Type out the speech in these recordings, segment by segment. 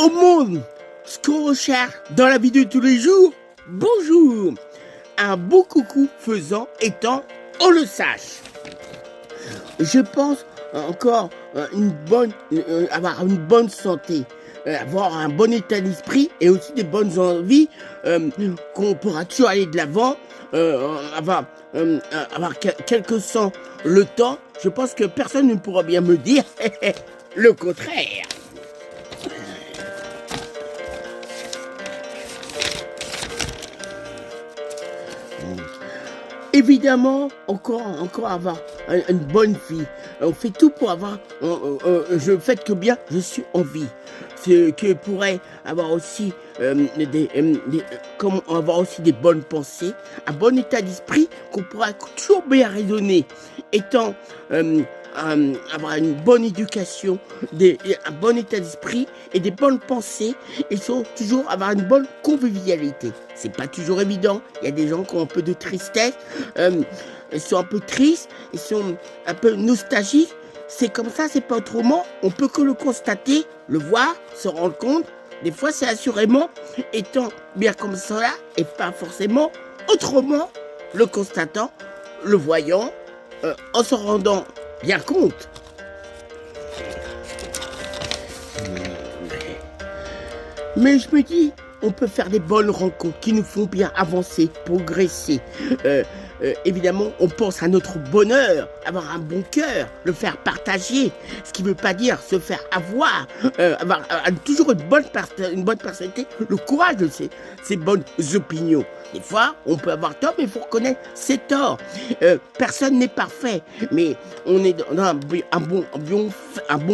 Au monde, ce qu'on recherche dans la vie de tous les jours, bonjour. Un beau coucou faisant étant, on le sache. Je pense encore avoir une bonne santé, avoir un bon état d'esprit et aussi des bonnes envies, qu'on pourra toujours aller de l'avant, avoir quel que soit le temps. Je pense que personne ne pourra bien me dire le contraire. Évidemment, encore avoir une bonne vie. On fait tout pour avoir le fait que bien je suis en vie. Ce que pourrait avoir aussi avoir aussi des bonnes pensées, un bon état d'esprit qu'on pourra toujours bien raisonner, étant avoir une bonne éducation, un bon état d'esprit et des bonnes pensées, ils sont toujours avoir une bonne convivialité. C'est pas toujours évident. Il y a des gens qui ont un peu de tristesse, ils sont un peu tristes, ils sont un peu nostalgiques. C'est comme ça, c'est pas autrement. On peut que le constater, le voir, se rendre compte. Des fois, c'est assurément étant bien comme cela et pas forcément autrement, le constatant, le voyant, en se rendant bien compte. Mais je me dis, on peut faire des bonnes rencontres qui nous font bien avancer, progresser. Évidemment, on pense à notre bonheur, avoir un bon cœur, le faire partager, ce qui ne veut pas dire se faire avoir toujours une bonne personnalité, le courage de ses bonnes opinions. Des fois, on peut avoir tort, mais il faut reconnaître ses torts. Personne n'est parfait, mais on est dans un bon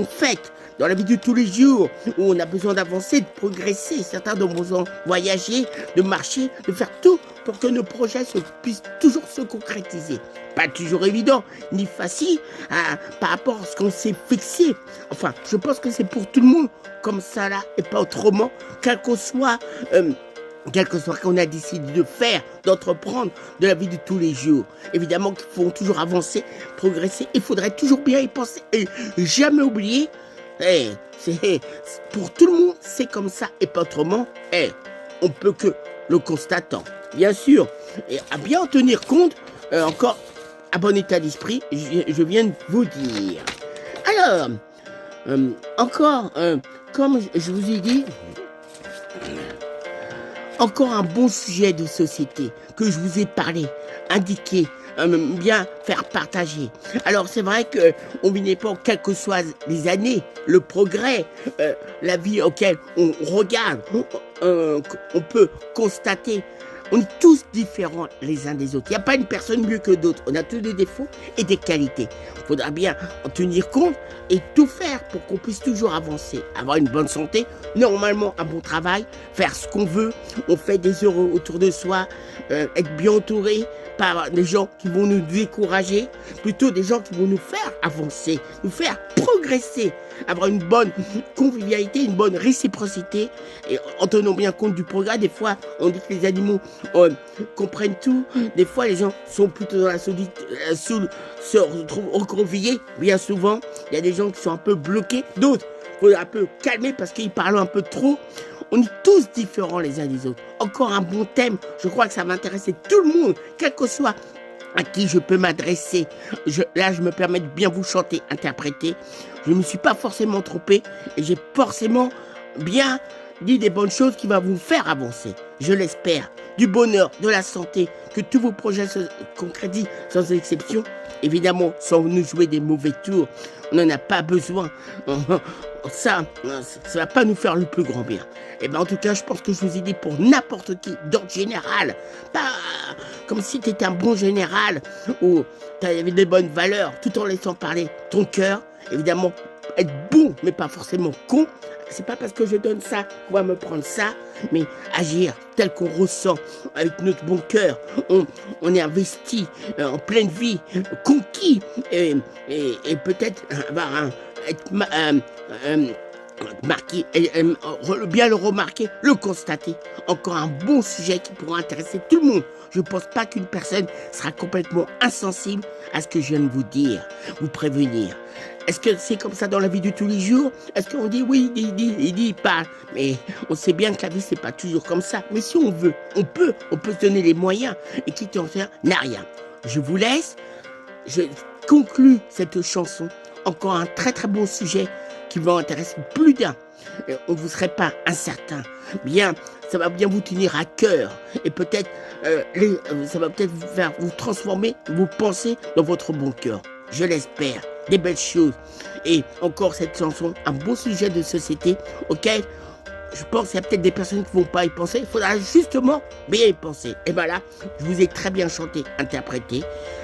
fait. Dans la vie de tous les jours, où on a besoin d'avancer, de progresser, certains ont besoin de voyager, de marcher, de faire tout pour que nos projets puissent toujours se concrétiser. Pas toujours évident, ni facile, par rapport à ce qu'on s'est fixé. Enfin, je pense que c'est pour tout le monde comme ça là, et pas autrement, quel que soit qu'on a décidé de faire, d'entreprendre de la vie de tous les jours. Évidemment qu'il faut toujours avancer, progresser, il faudrait toujours bien y penser et jamais oublier. Pour tout le monde, c'est comme ça et pas autrement. On peut que le constatant. Bien sûr, et à bien en tenir compte, encore à bon état d'esprit, je viens de vous dire. Alors, encore, comme je vous ai dit, encore un bon sujet de société que je vous ai parlé, indiqué, bien faire partager. Alors c'est vrai qu'on vit pas, quelles que soient les années, le progrès, la vie auquel on regarde, on peut constater. On est tous différents les uns des autres. Il n'y a pas une personne mieux que d'autres. On a tous des défauts et des qualités. Il faudra bien en tenir compte et tout faire pour qu'on puisse toujours avancer. Avoir une bonne santé, normalement un bon travail, faire ce qu'on veut. On fait des heureux autour de soi, être bien entouré par des gens qui vont nous décourager, plutôt des gens qui vont nous faire avancer, nous faire progresser, avoir une bonne convivialité, une bonne réciprocité, et en tenant bien compte du progrès. Des fois, on dit que les animaux comprennent tout, des fois les gens sont plutôt dans la solitude, se retrouvent recroquevillés. Bien souvent, il y a des gens qui sont un peu bloqués, d'autres, il faut un peu calmer parce qu'ils parlent un peu trop. On est tous différents les uns des autres. Encore un bon thème, je crois que ça va intéresser tout le monde, quel que soit à qui je peux m'adresser. Là, je me permets de bien vous chanter, interpréter. Je ne me suis pas forcément trompé et j'ai forcément bien dit des bonnes choses qui vont vous faire avancer. Je l'espère. Du bonheur, de la santé, que tous vos projets se concrétisent sans exception. Évidemment, sans nous jouer des mauvais tours. On n'en a pas besoin. Ça va pas nous faire le plus grand bien. Et ben en tout cas, je pense que je vous ai dit pour n'importe qui, d'ordre général, pas comme si tu étais un bon général ou tu avais des bonnes valeurs, tout en laissant parler ton cœur. Évidemment, être bon, mais pas forcément con. C'est pas parce que je donne ça qu'on va me prendre ça, mais agir tel qu'on ressent, avec notre bon cœur. On est investi en pleine vie, conquis, et peut-être avoir bien le remarquer, le constater. Encore un bon sujet qui pourra intéresser tout le monde. Je ne pense pas qu'une personne sera complètement insensible à ce que je viens de vous dire, vous prévenir. Est-ce que c'est comme ça dans la vie de tous les jours? Est-ce qu'on dit oui, il parle? Mais on sait bien que la vie, c'est pas toujours comme ça. Mais si on veut, on peut se donner les moyens. Et qui t'en faire n'a rien. Je vous laisse. Je conclus cette chanson. Encore un très très bon sujet qui va intéresser plus d'un. On ne vous serait pas incertain. Bien, ça va bien vous tenir à cœur. Et peut-être, ça va peut-être vous faire vous transformer vos pensées dans votre bon cœur. Je l'espère. Des belles choses. Et encore cette chanson, un beau sujet de société auquel je pense qu'il y a peut-être des personnes qui ne vont pas y penser. Il faudra justement bien y penser. Et bien là, je vous ai très bien chanté, interprété.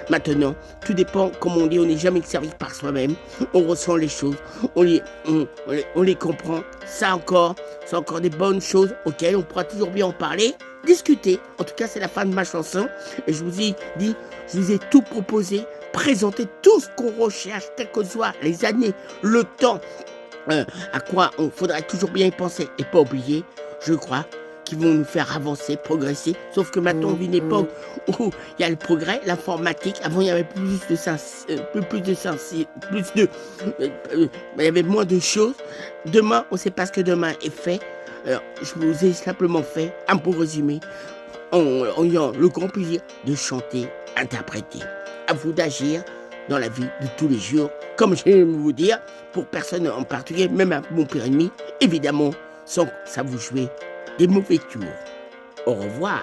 Maintenant, tout dépend, comme on dit, on n'est jamais servi par soi-même. On ressent les choses, on les comprend. Ça encore, c'est encore des bonnes choses auxquelles on pourra toujours bien en parler, discuter. En tout cas, c'est la fin de ma chanson. Et je vous ai dit, je vous ai tout proposé, présenté tout ce qu'on recherche, quelles que soient les années, le temps. À quoi on faudrait toujours bien y penser et pas oublier, je crois, qui vont nous faire avancer, progresser. Sauf que maintenant, on vit une époque où il y a le progrès, l'informatique. Avant, il y avait il y avait moins de choses. Demain, on ne sait pas ce que demain est fait. Alors, je vous ai simplement fait un beau résumé en ayant le grand plaisir de chanter, interpréter. À vous d'agir dans la vie de tous les jours, comme j'aime vous dire, pour personne en particulier, même à mon pire ennemi, évidemment, sans que ça vous joue des mauvais tours. Au revoir.